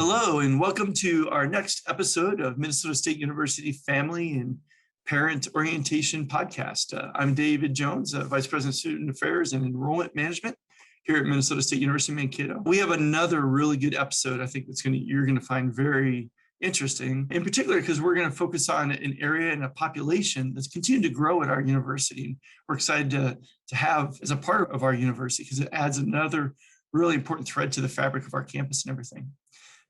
Hello, and welcome to our next episode of Minnesota State University Family and Parent Orientation Podcast. I'm David Jones, Vice President of Student Affairs and Enrollment Management here at Minnesota State University Mankato. We have another really good episode I think you're going to find very interesting, in particular because we're going to focus on an area and a population that's continued to grow at our university. And we're excited to have as a part of our university because it adds another really important thread to the fabric of our campus and everything.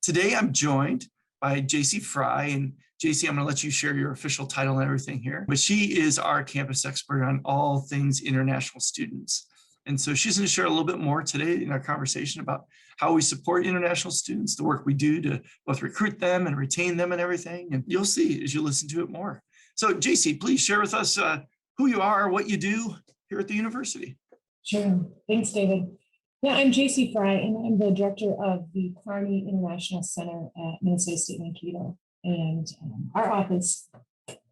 Today, I'm joined by JC Fry, and JC, I'm going to let you share your official title and everything here, but she is our campus expert on all things international students. And so she's going to share a little bit more today in our conversation about how we support international students, the work we do to both recruit them and retain them and everything. And you'll see as you listen to it more. So JC, please share with us who you are, what you do here at the university. Sure. Thanks, David. Yeah, I'm JC Fry, and I'm the director of the Kearney International Center at Minnesota State Mankato. And our office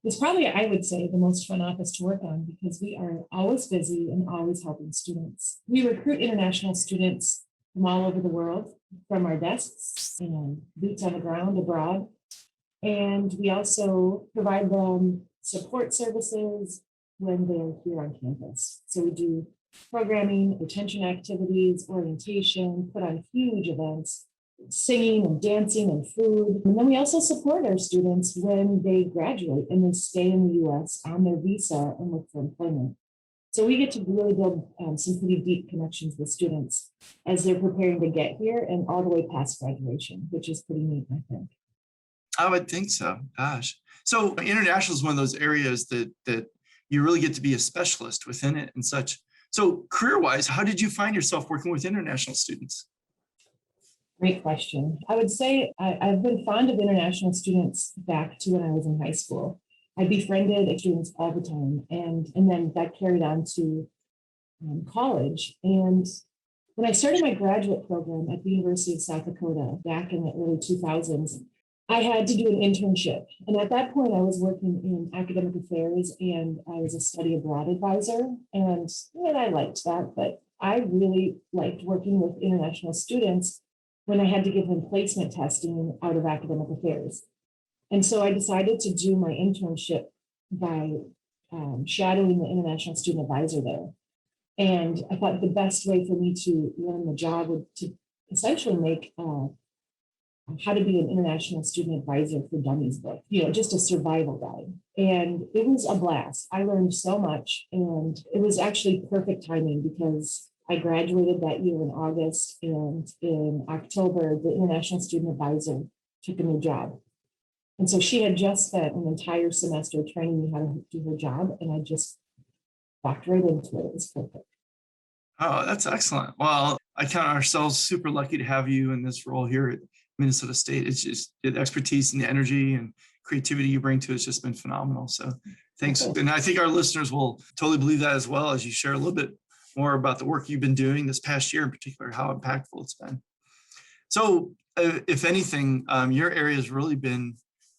is probably, I would say, the most fun office to work on because we are always busy and always helping students. We recruit international students from all over the world from our desks and boots on the ground abroad. And we also provide them support services when they're here on campus. So we do programming, retention activities, orientation, put on huge events, singing and dancing and food. And then we also support our students when they graduate and they stay in the U.S. on their visa and look for employment. So we get to really build some pretty deep connections with students as they're preparing to get here and all the way past graduation, which is pretty neat, I think. I would think so. Gosh. So international is one of those areas that you really get to be a specialist within it and such. So career-wise, how did you find yourself working with international students? Great question. I would say I've been fond of international students back to when I was in high school. I befriended students all the time, and then that carried on to college. And when I started my graduate program at the University of South Dakota back in the early 2000s, I had to do an internship. And at that point, I was working in academic affairs and I was a study abroad advisor. And I liked that, but I really liked working with international students when I had to give them placement testing out of academic affairs. And so I decided to do my internship by shadowing the international student advisor there. And I thought the best way for me to learn the job would to essentially make how to be an international student advisor for dummies book, just a survival guide. And it was a blast. I learned so much, and it was actually perfect timing because I graduated that year in August, and in October, the international student advisor took a new job. And so she had just spent an entire semester training me how to do her job, and I just walked right into it. It was perfect. Oh, that's excellent. Well, I count ourselves super lucky to have you in this role here at Minnesota State. It's just the expertise and the energy and creativity you bring to it has just been phenomenal. So thanks. And I think our listeners will totally believe that as well as you share a little bit more about the work you've been doing this past year in particular, how impactful it's been. So if anything, your area has really been,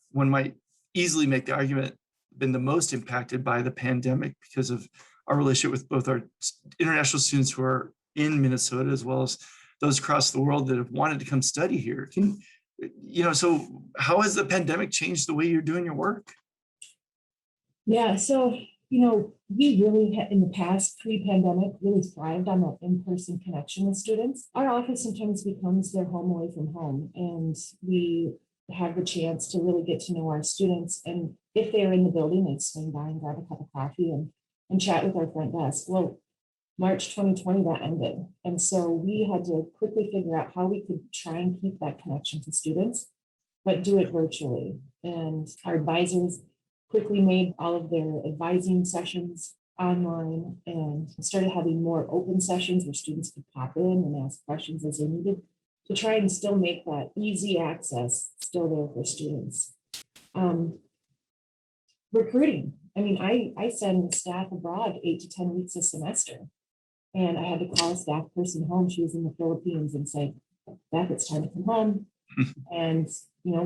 one might easily make the argument, been the most impacted by the pandemic because of our relationship with both our international students who are in Minnesota as well as those across the world that have wanted to come study here. So how has the pandemic changed the way you're doing your work? Yeah, so, we really had in the past pre-pandemic really thrived on that in-person connection with students. Our office sometimes becomes their home away from home, and we have the chance to really get to know our students. And if they're in the building, they'd swing by and grab a cup of coffee and chat with our front desk. Well, March 2020, that ended. And so we had to quickly figure out how we could try and keep that connection to students, but do it virtually. And our advisors quickly made all of their advising sessions online and started having more open sessions where students could pop in and ask questions as they needed to try and still make that easy access still there for students. Recruiting. I send staff abroad 8 to 10 weeks a semester. And I had to call a staff person home. She was in the Philippines and say, Beth, it's time to come home. And,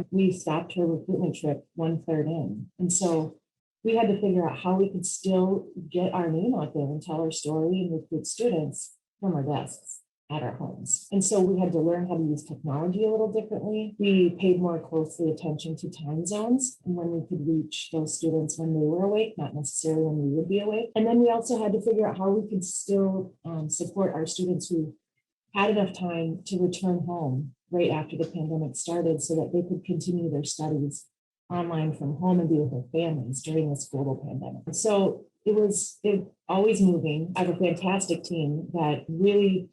we stopped her recruitment trip 1/3 in. And so we had to figure out how we could still get our name out there and tell our story and recruit students from our desks. at our homes. And so we had to learn how to use technology a little differently. We paid more closely attention to time zones and when we could reach those students when they were awake, not necessarily when we would be awake. And then we also had to figure out how we could still support our students who had enough time to return home right after the pandemic started so that they could continue their studies online from home and be with their families during this global pandemic. So it was always moving. I have a fantastic team that really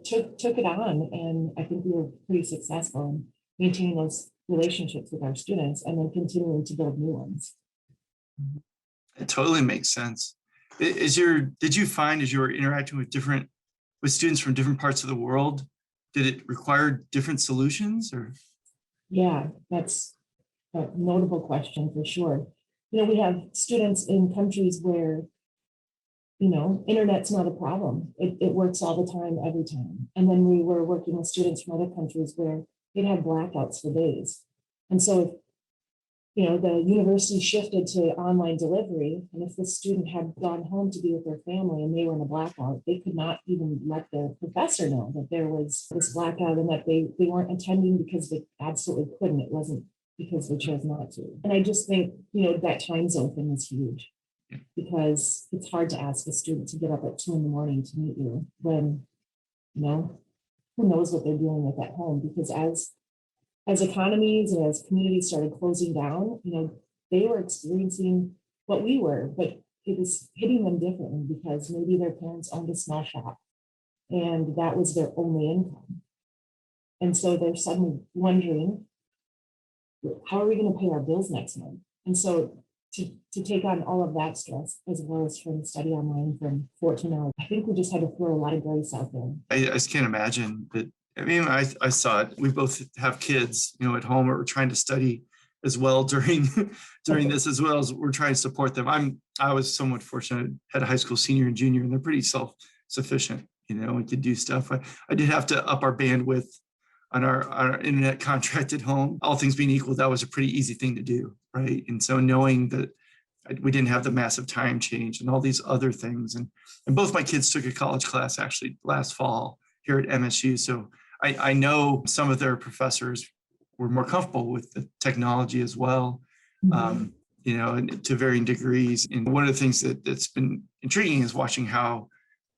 took it on, and I think we were pretty successful in maintaining those relationships with our students and then continuing to build new ones. It totally makes sense. Did you find as you were interacting with students from different parts of the world, did it require different solutions or? Yeah, that's a notable question for sure. We have students in countries where internet's not a problem. It works all the time, every time. And then we were working with students from other countries where they'd have blackouts for days. And so, if, the university shifted to online delivery, and if the student had gone home to be with their family and they were in a blackout, they could not even let the professor know that there was this blackout and that they weren't attending because they absolutely couldn't. It wasn't because they chose not to. And I just think, that time zone thing is huge. Because it's hard to ask a student to get up at 2 a.m. to meet you when, who knows what they're dealing with at home. Because as economies and as communities started closing down, they were experiencing what we were, but it was hitting them differently because maybe their parents owned a small shop and that was their only income. And so they're suddenly wondering, how are we going to pay our bills next month? And so to take on all of that stress, as well as trying to study online from 14 hours, I think we just had to throw a lot of grace out there. I just can't imagine that. I mean, I saw it. We both have kids, at home, or we're trying to study as well during this, as well as we're trying to support them. I was somewhat fortunate. I had a high school senior and junior, and they're pretty self-sufficient, and could do stuff. I did have to up our bandwidth on our internet contract at home. All things being equal, that was a pretty easy thing to do, right? And so knowing that we didn't have the massive time change and all these other things, and both my kids took a college class actually last fall here at MSU. So I know some of their professors were more comfortable with the technology as well, and to varying degrees. And one of the things that's been intriguing is watching how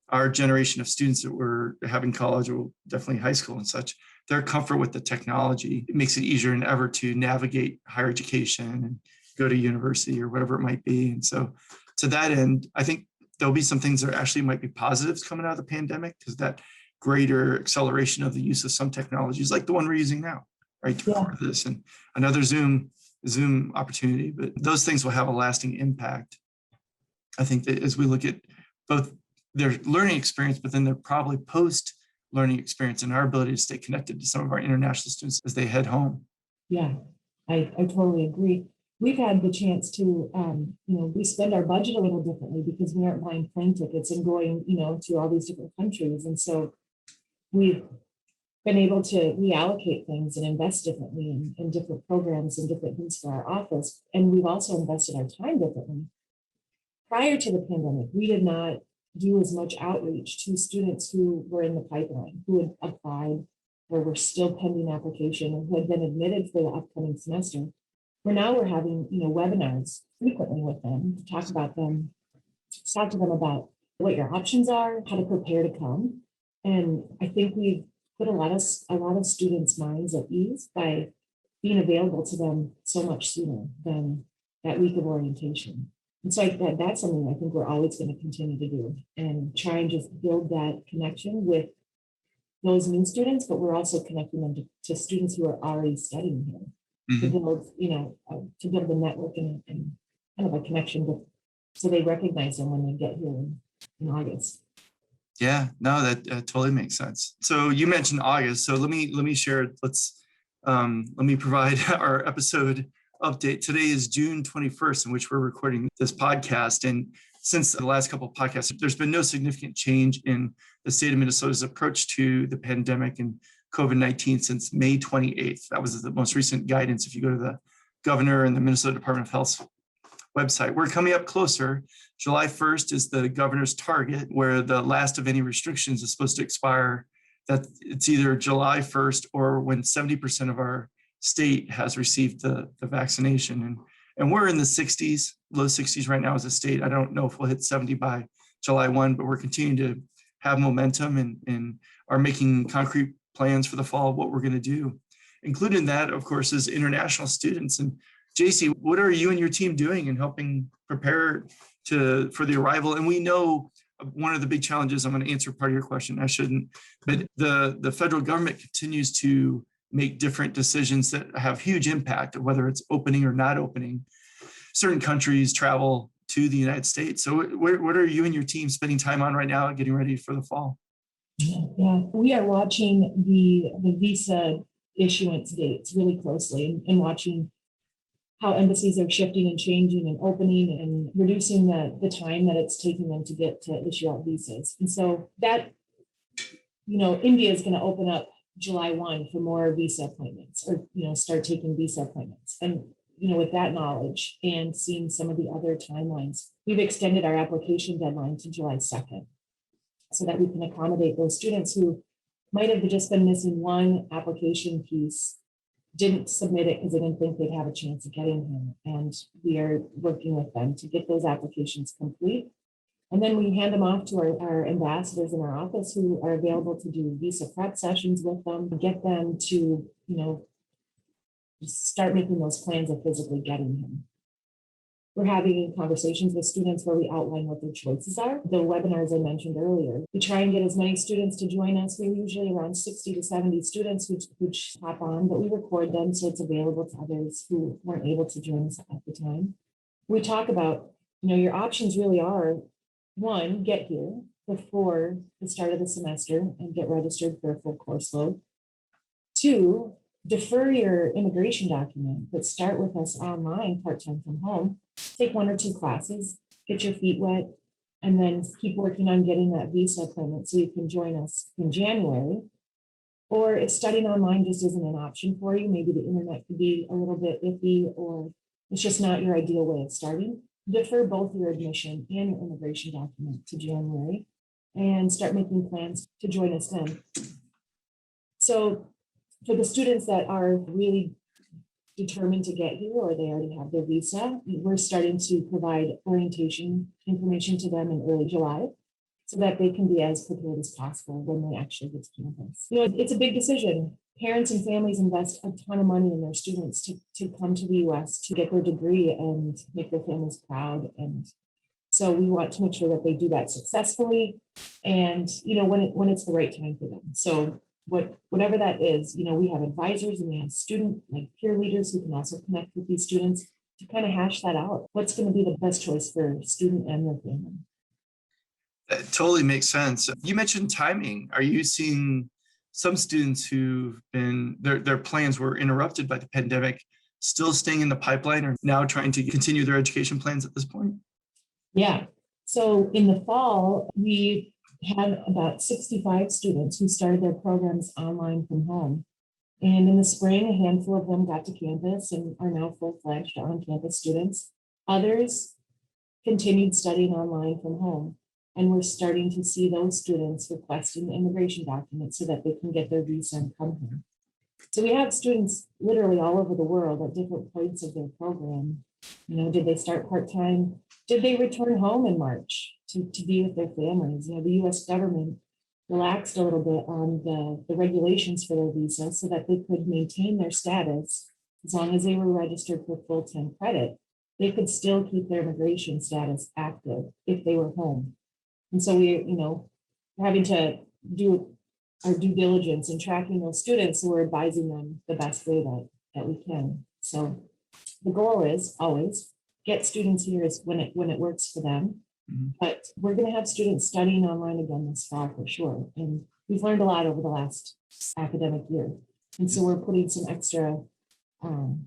our generation of students that were having college, or definitely high school and such, their comfort with the technology, it makes it easier than ever to navigate higher education and go to university or whatever it might be. And so to that end, I think there'll be some things that actually might be positives coming out of the pandemic, because that greater acceleration of the use of some technologies like the one we're using now, right, to record this, and another Zoom opportunity. But those things will have a lasting impact. I think that as we look at both their learning experience, but then their probably post-learning experience and our ability to stay connected to some of our international students as they head home. Yeah, I totally agree. We've had the chance to, we spend our budget a little differently because we aren't buying plane tickets and going, to all these different countries. And so we've been able to reallocate things and invest differently in different programs and different things for our office. And we've also invested our time differently. Prior to the pandemic, we did not do as much outreach to students who were in the pipeline, who had applied or were still pending application and who had been admitted for the upcoming semester. Where now we're having, webinars frequently with them to talk to them about what your options are, how to prepare to come. And I think we've put a lot of students' minds at ease by being available to them so much sooner than that week of orientation. And so that's something I think we're always going to continue to do, and try and just build that connection with those new students, but we're also connecting them to students who are already studying here. To build, to build the network and kind of a connection so they recognize them when they get here in August. Yeah, no, that totally makes sense. So you mentioned August. So let me share. Let me provide our episode update. Today is June 21st, in which we're recording this podcast. And since the last couple of podcasts, there's been no significant change in the state of Minnesota's approach to the pandemic and COVID-19 since May 28th. That was the most recent guidance. If you go to the governor and the Minnesota Department of Health's website. We're coming up closer. July 1st is the governor's target, where the last of any restrictions is supposed to expire. That it's either July 1st or when 70% of our state has received the vaccination. And we're in the 60s, low 60s right now as a state. I don't know if we'll hit 70 by July 1, but we're continuing to have momentum and are making concrete plans for the fall of what we're going to do. Including that, of course, is international students. And JC, what are you and your team doing in helping prepare for the arrival? And we know one of the big challenges, I'm going to answer part of your question, I shouldn't, but the federal government continues to make different decisions that have huge impact, whether it's opening or not opening certain countries travel to the United States. So what are you and your team spending time on right now, getting ready for the fall? Yeah, we are watching the visa issuance dates really closely and watching how embassies are shifting and changing and opening and reducing the time that it's taking them to get to issue out visas. And so that, India is going to open up July 1 for more visa appointments or, start taking visa appointments. And, with that knowledge and seeing some of the other timelines, we've extended our application deadline to July 2nd so that we can accommodate those students who might have just been missing one application piece, didn't submit it because they didn't think they'd have a chance of getting here. And we are working with them to get those applications complete. And then we hand them off to our ambassadors in our office who are available to do visa prep sessions with them, get them to, start making those plans of physically getting him. We're having conversations with students where we outline what their choices are. The webinars I mentioned earlier, we try and get as many students to join us. We're usually around 60 to 70 students who hop on, but we record them so it's available to others who weren't able to join us at the time. We talk about, your options really are, one, get here before the start of the semester and get registered for a full course load. Two, defer your immigration document, but start with us online part-time from home. Take 1 or 2 classes, get your feet wet, and then keep working on getting that visa appointment so you can join us in January. Or if studying online just isn't an option for you, maybe the internet could be a little bit iffy or it's just not your ideal way of starting, defer both your admission and your immigration document to January and start making plans to join us then. So for the students that are really determined to get here or they already have their visa, we're starting to provide orientation information to them in early July so that they can be as prepared as possible when they actually get to campus. It's a big decision. Parents and families invest a ton of money in their students to come to the US to get their degree and make their families proud. And so we want to make sure that they do that successfully and, when it's the right time for them. So whatever that is, we have advisors and we have student peer leaders who can also connect with these students to kind of hash that out. What's going to be the best choice for student and their family? That totally makes sense. You mentioned timing. Are you seeing some students who've been, their plans were interrupted by the pandemic, still staying in the pipeline or now trying to continue their education plans at this point? Yeah. So in the fall, we had about 65 students who started their programs online from home. And in the spring, a handful of them got to campus and are now full-fledged on-campus students. Others continued studying online from home. And we're starting to see those students requesting immigration documents so that they can get their visa and come here. So we have students literally all over the world at different points of their program. Did they start part-time? Did they return home in March to be with their families? The US government relaxed a little bit on the regulations for their visa so that they could maintain their status as long as they were registered for full-time credit. They could still keep their immigration status active if they were home. And so we're having to do our due diligence in tracking those students, so we're advising them the best way that we can. So the goal is always get students here is when it works for them. Mm-hmm. But we're going to have students studying online again this fall for sure. And we've learned a lot over the last academic year. And so we're putting some extra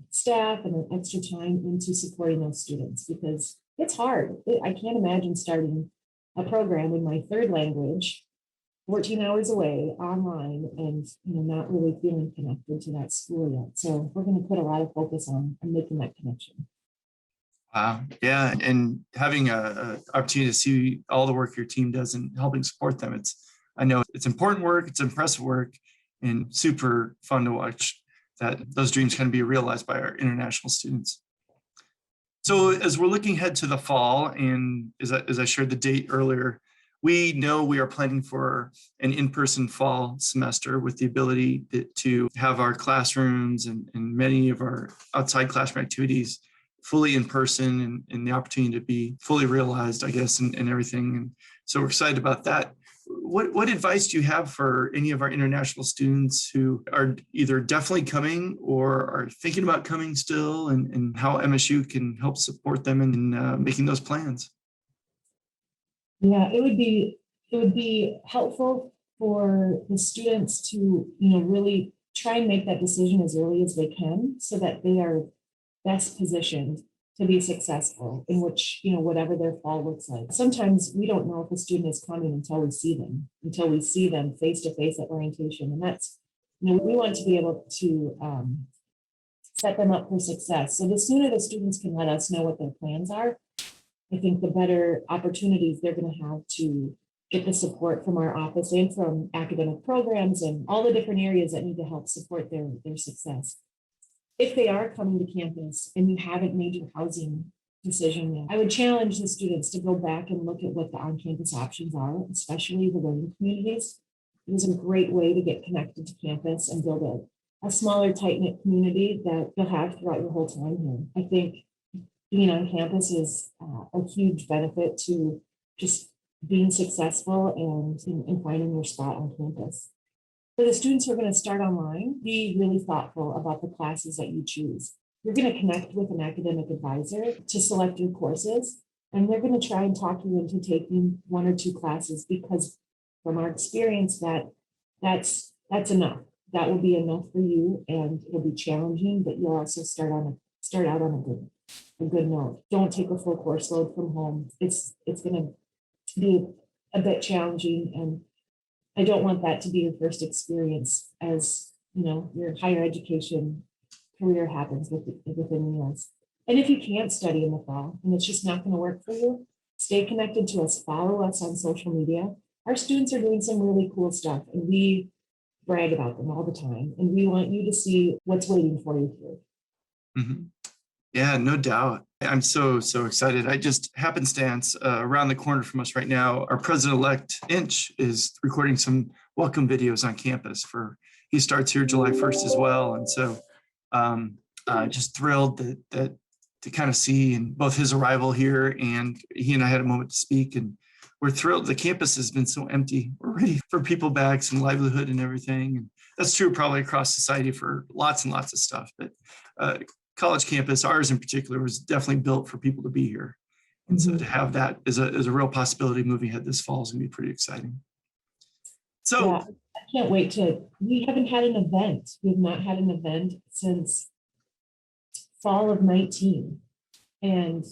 staff and extra time into supporting those students because it's hard. I can't imagine starting a program in my third language 14 hours away online and not really feeling connected to that school yet. So we're going to put a lot of focus on making that connection. Wow. Yeah. And having a opportunity to see all the work your team does and helping support them. I know it's important work, it's impressive work, and super fun to watch that those dreams can be realized by our international students. So as we're looking ahead to the fall, and as I shared the date earlier, we know we are planning for an in-person fall semester with the ability to have our classrooms and many of our outside classroom activities fully in person, and the opportunity to be fully realized, I guess, and everything. And so we're excited about that. What advice do you have for any of our international students who are either definitely coming or are thinking about coming still, and how MSU can help support them in making those plans? Yeah, it would be helpful for the students to, really try and make that decision as early as they can so that they are best positioned to be successful in which, whatever their fall looks like. Sometimes we don't know if a student is coming until we see them face to face at orientation. And that's, we want to be able to set them up for success. So the sooner the students can let us know what their plans are, I think the better opportunities they're going to have to get the support from our office and from academic programs and all the different areas that need to help support their success. If they are coming to campus and you haven't made your housing decision yet, I would challenge the students to go back and look at what the on-campus options are, especially the learning communities. It is a great way to get connected to campus and build a smaller, tight-knit community that you'll have throughout your whole time here. I think being on campus is a huge benefit to just being successful and finding your spot on campus. For the students who are going to start online, be really thoughtful about the classes that you choose. You're going to connect with an academic advisor to select your courses, and they're going to try and talk you into taking one or two classes because from our experience that's enough. That will be enough for you, and it'll be challenging, but you'll also start out on a good note. Don't take a full course load from home. It's going to be a bit challenging, and I don't want that to be your first experience as your higher education career happens within the US. And if you can't study in the fall and it's just not going to work for you, stay connected to us. Follow us on social media. Our students are doing some really cool stuff, and we brag about them all the time. And we want you to see what's waiting for you here. Mm-hmm. Yeah, no doubt. I'm so excited. I just happenstance around the corner from us right now, our president-elect Inch is recording some welcome videos on campus he starts here July 1st as well. And so just thrilled that to kind of see and both his arrival here, and he and I had a moment to speak, and we're thrilled. The campus has been so empty. We're ready for people back, some livelihood and everything. And that's true probably across society for lots and lots of stuff. But college campus, ours in particular, was definitely built for people to be here. And so to have that is a real possibility moving ahead this fall is going to be pretty exciting. So yeah, I can't wait we haven't had an event. We've not had an event since fall of 19. And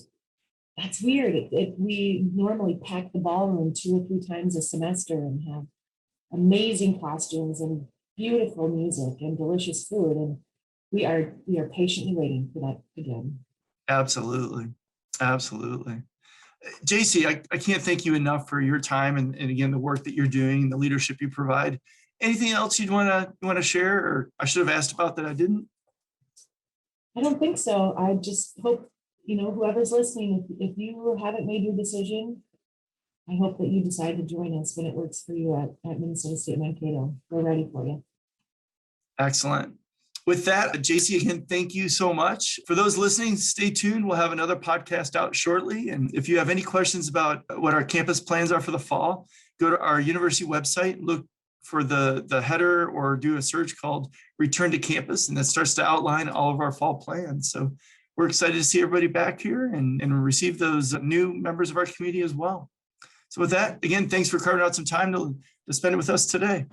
that's weird. We normally pack the ballroom 2 or 3 times a semester and have amazing costumes and beautiful music and delicious food. And we are patiently waiting for that again. Absolutely. JC, I can't thank you enough for your time and again, the work that you're doing, the leadership you provide. Anything else you want to share, or I should have asked about that I didn't? I don't think so. I just hope, whoever's listening, if you haven't made your decision, I hope that you decide to join us when it works for you at Minnesota State Mankato. We're ready for you. Excellent. With that, JC, again, thank you so much. For those listening, stay tuned. We'll have another podcast out shortly. And if you have any questions about what our campus plans are for the fall, go to our university website, look for the header or do a search called Return to Campus, and that starts to outline all of our fall plans. So we're excited to see everybody back here and receive those new members of our community as well. So with that, again, thanks for carving out some time to spend it with us today.